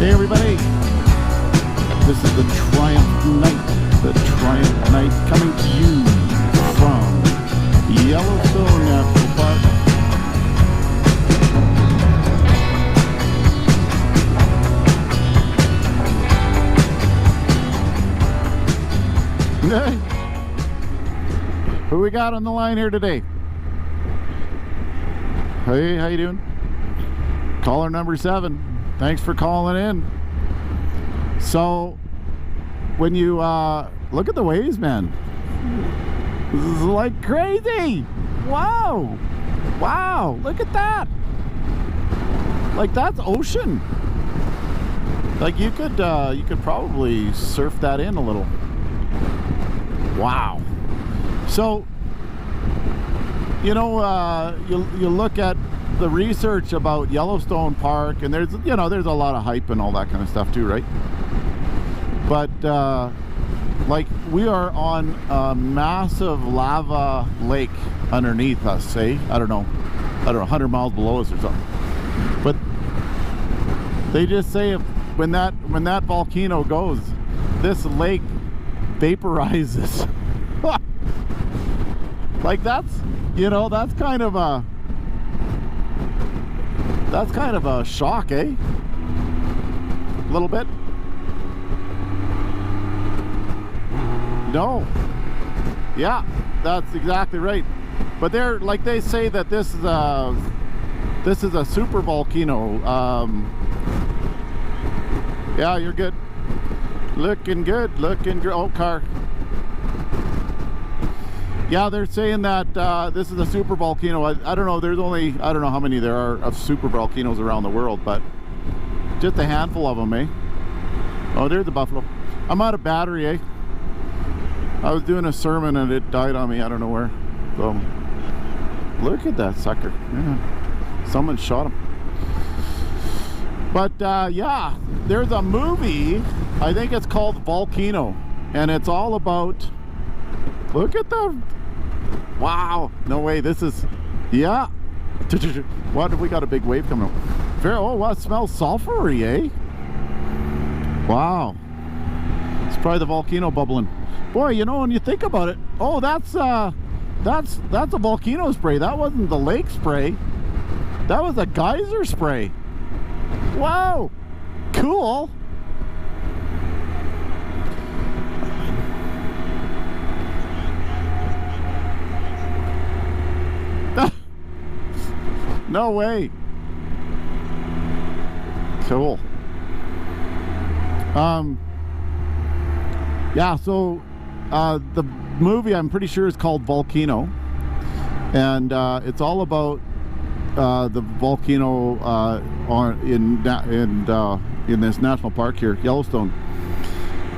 Hey everybody, this is the Triumph Night coming to you from Yellowstone National Park. Hey, who we got on the line here today? Hey, how you doing? Caller number 7. Thanks for calling in. So, when you look at the waves, man, this is like crazy. Wow, wow! Look at that. Like that's ocean. Like you could probably surf that in a little. Wow. So, you know, you look at the research about Yellowstone Park, and there's a lot of hype and all that kind of stuff too, right? But like we are on a massive lava lake underneath us, say, I don't know, 100 miles below us or something. But they just say when that volcano goes, this lake vaporizes. Like that's kind of a shock, eh? A little bit. No. Yeah, that's exactly right. But they say that this is a super volcano. Yeah, you're good. Looking good. Oh, car. Yeah, they're saying that this is a super volcano. I don't know. There's only, I don't know how many there are of super volcanoes around the world, but just a handful of them, eh? Oh, there's the buffalo. I'm out of battery, eh? I was doing a sermon and it died on me. I don't know where. So, look at that sucker. Yeah. Someone shot him. But yeah, there's a movie. I think it's called Volcano, and it's all about. Look at the. Wow. No way. This is. Yeah. What have we got? A big wave coming up. Oh, wow. It smells sulfury, eh? Wow. It's probably the volcano bubbling. Boy, you know, when you think about it, oh, that's a volcano spray. That wasn't the lake spray. That was a geyser spray. Wow. Cool. No way. Cool. Yeah, so the movie I'm pretty sure is called Volcano, and it's all about the volcano in this national park here, Yellowstone.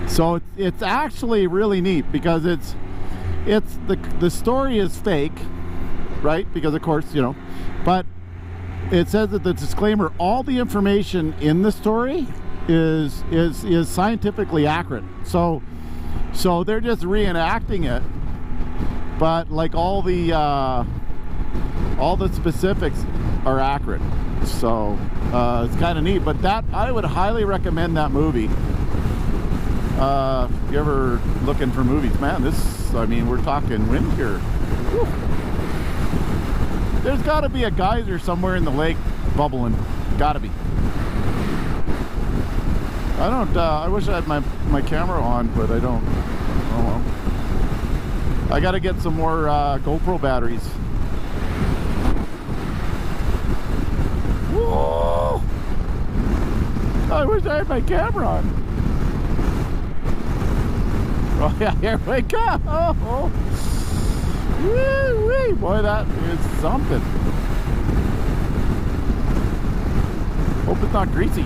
So it's actually really neat because the story is fake, right? Because of course, you know, but it says that the disclaimer, all the information in the story is scientifically accurate. So they're just reenacting it, but like all the specifics are accurate. So it's kind of neat. But that I would highly recommend that movie. If you're ever looking for movies, man, I mean, we're talking wind here. Whew. There's got to be a geyser somewhere in the lake bubbling. Got to be. I don't. I wish I had my camera on, but I don't. Oh well. I got to get some more GoPro batteries. Whoa! I wish I had my camera on. Oh yeah, here we go. Oh. Woo-wee. Boy, that is something. Hope it's not greasy.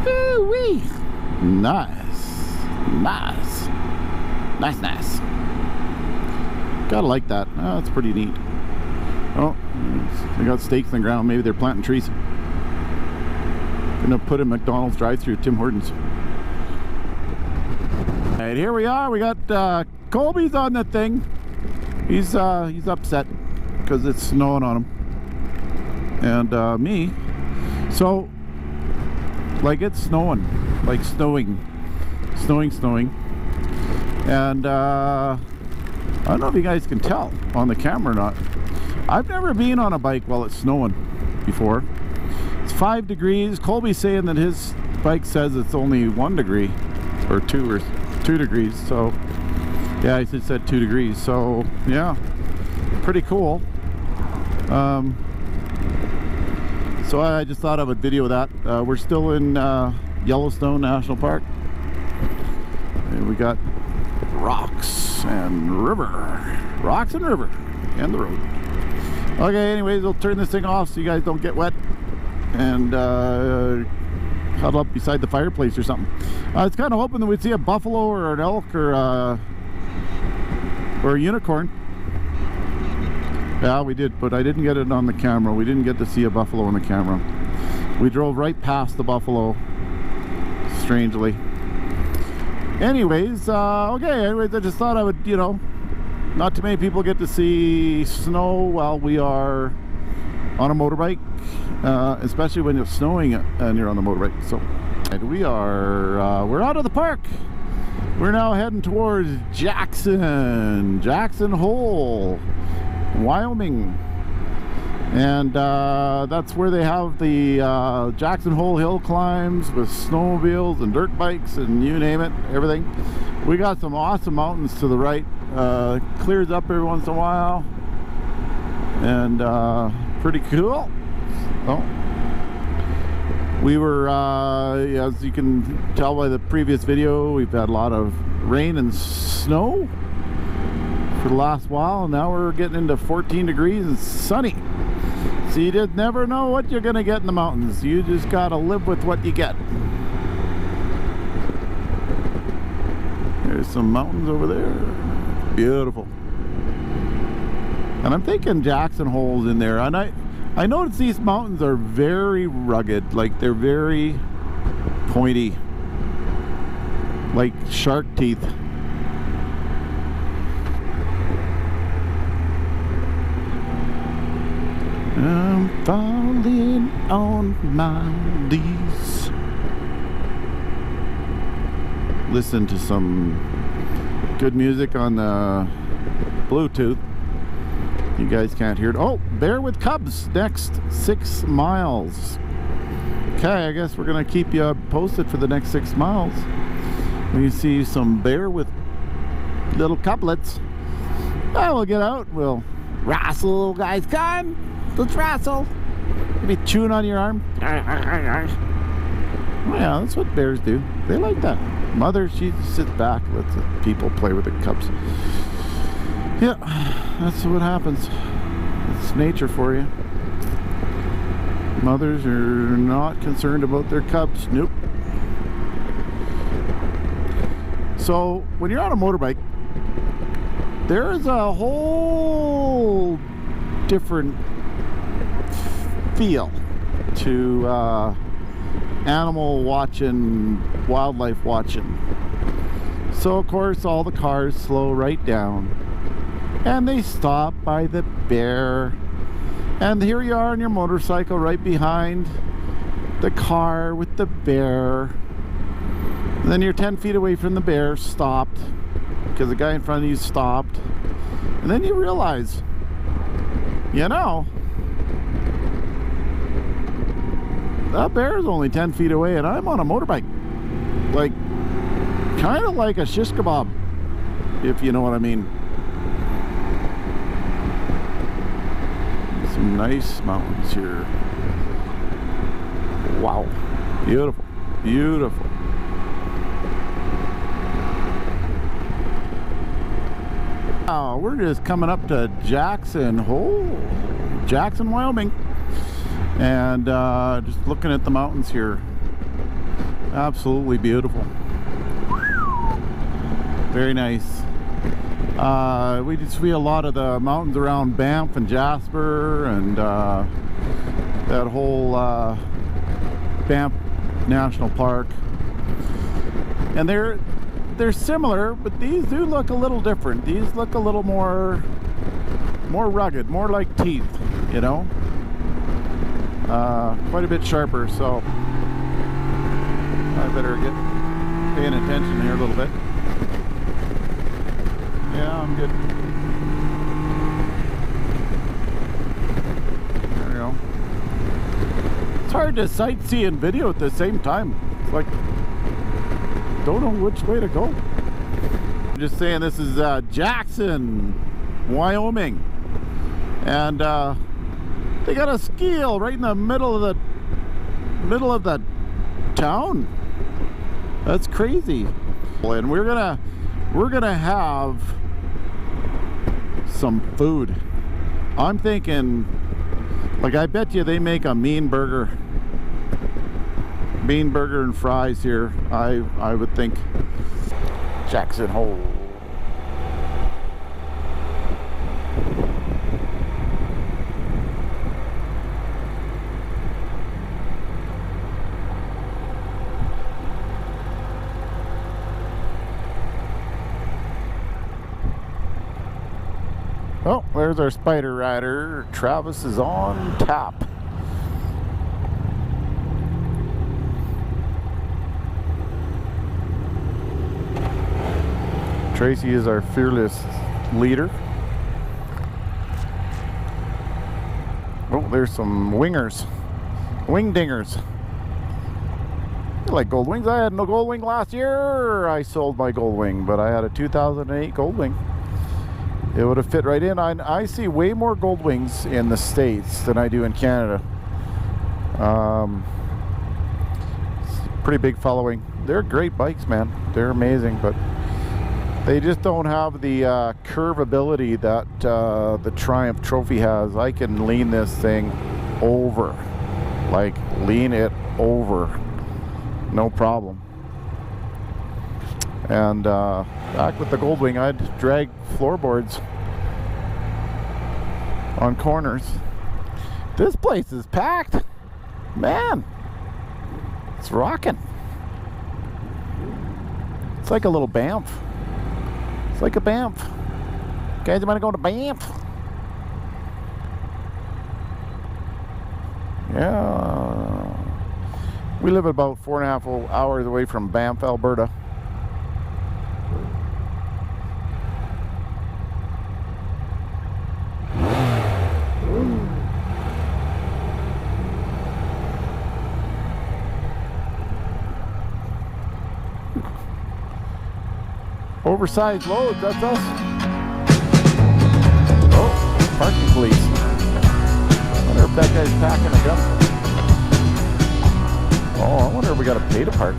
Woo-wee. Nice. Gotta like that. Oh, that's pretty neat. Oh, they got stakes in the ground. Maybe they're planting trees. Gonna put a McDonald's drive-through, Tim Hortons. Alright, here we are. We got Colby's on the thing. He's upset because it's snowing on him. and me. So, like, it's snowing, like snowing, and I don't know if you guys can tell on the camera or not. I've never been on a bike while it's snowing before. It's 5 degrees. Colby's saying that his bike says it's only 1 degree or 2 degrees. So yeah, he said 2 degrees. So yeah, pretty cool. So I just thought I would video that. We're still in Yellowstone National Park, and we got rocks and river, and the road. Okay, anyways, we'll turn this thing off so you guys don't get wet, and huddle up beside the fireplace or something. I was kind of hoping that we'd see a buffalo or an elk or a unicorn. Yeah, we did, but I didn't get it on the camera. We didn't get to see a buffalo on the camera. We drove right past the buffalo, strangely. Anyways, anyways, I just thought I would, you know, not too many people get to see snow while we are on a motorbike, especially when it's snowing and you're on the motorbike. So, and we're out of the park. We're now heading towards Jackson Hole, Wyoming, and that's where they have the Jackson Hole hill climbs with snowmobiles and dirt bikes and you name it, everything. We got some awesome mountains to the right. Clears up every once in a while, and pretty cool. Oh, we were as you can tell by the previous video, we've had a lot of rain and snow for the last while, and now we're getting into 14 degrees and sunny. So you just never know what you're gonna get in the mountains. You just gotta live with what you get. There's some mountains over there. Beautiful. And I'm thinking Jackson Hole's in there. And I noticed these mountains are very rugged. Like, they're very pointy, like shark teeth. I'm falling on my knees. Listen to some good music on the Bluetooth. You guys can't hear it. Oh, bear with cubs next 6 miles. Okay, I guess we're gonna keep you posted for the next 6 miles. We see some bear with little cublets. Oh, we'll get out. We'll wrestle, guys. Come, let's wrestle. Maybe chewing on your arm. Oh, yeah, that's what bears do. They like that. Mother, she sits back, lets the people play with the cubs. Yeah, that's what happens. It's nature for you. Mothers are not concerned about their cubs. Nope. So, when you're on a motorbike, there's a whole different feel to animal watching, wildlife watching. So of course all the cars slow right down and they stop by the bear, and here you are on your motorcycle right behind the car with the bear, and then you're 10 feet away from the bear, stopped because the guy in front of you stopped, and then you realize, you know, that bear is only 10 feet away and I'm on a motorbike. Like, kind of like a shish kebab, if you know what I mean. Some nice mountains here. Wow. Beautiful. Beautiful. Now, we're just coming up to Jackson Hole, Jackson, Wyoming. And just looking at the mountains here, absolutely beautiful, very nice. We just see a lot of the mountains around Banff and Jasper, and that whole Banff National Park, and they're similar, but these do look a little different. These look a little more rugged, more like teeth, you know. quite a bit sharper, so I better get paying attention here a little bit. Yeah, I'm good. There we go. It's hard to sightsee and video at the same time. It's like, don't know which way to go. I'm just saying, this is Jackson, Wyoming, and they got a ski hill right in the middle of the town. That's crazy. And we're gonna have some food. I'm thinking, like, I bet you they make a mean burger and fries here. I would think. Jackson Hole. Oh, there's our Spider Rider. Travis is on tap. Tracy is our fearless leader. Oh, there's some wingers. Wing dingers. I like gold wings. I had no gold wing last year. I sold my gold wing, but I had a 2008 gold wing. It would have fit right in. I see way more gold wings in the States than I do in Canada. It's a pretty big following. They're great bikes, man. They're amazing, but they just don't have the curvability that the Triumph Trophy has. I can lean this thing over, like lean it over, no problem. And back with the Goldwing, I'd drag floorboards on corners. This place is packed, man. It's rocking. It's like a little Banff. It's like a Banff. Guys, you want to go to Banff? Yeah. We live about 4.5 hours away from Banff, Alberta. Oversized loads, that's us. Oh, parking police. I wonder if that guy's packing a gun. Oh, I wonder if we gotta pay to park.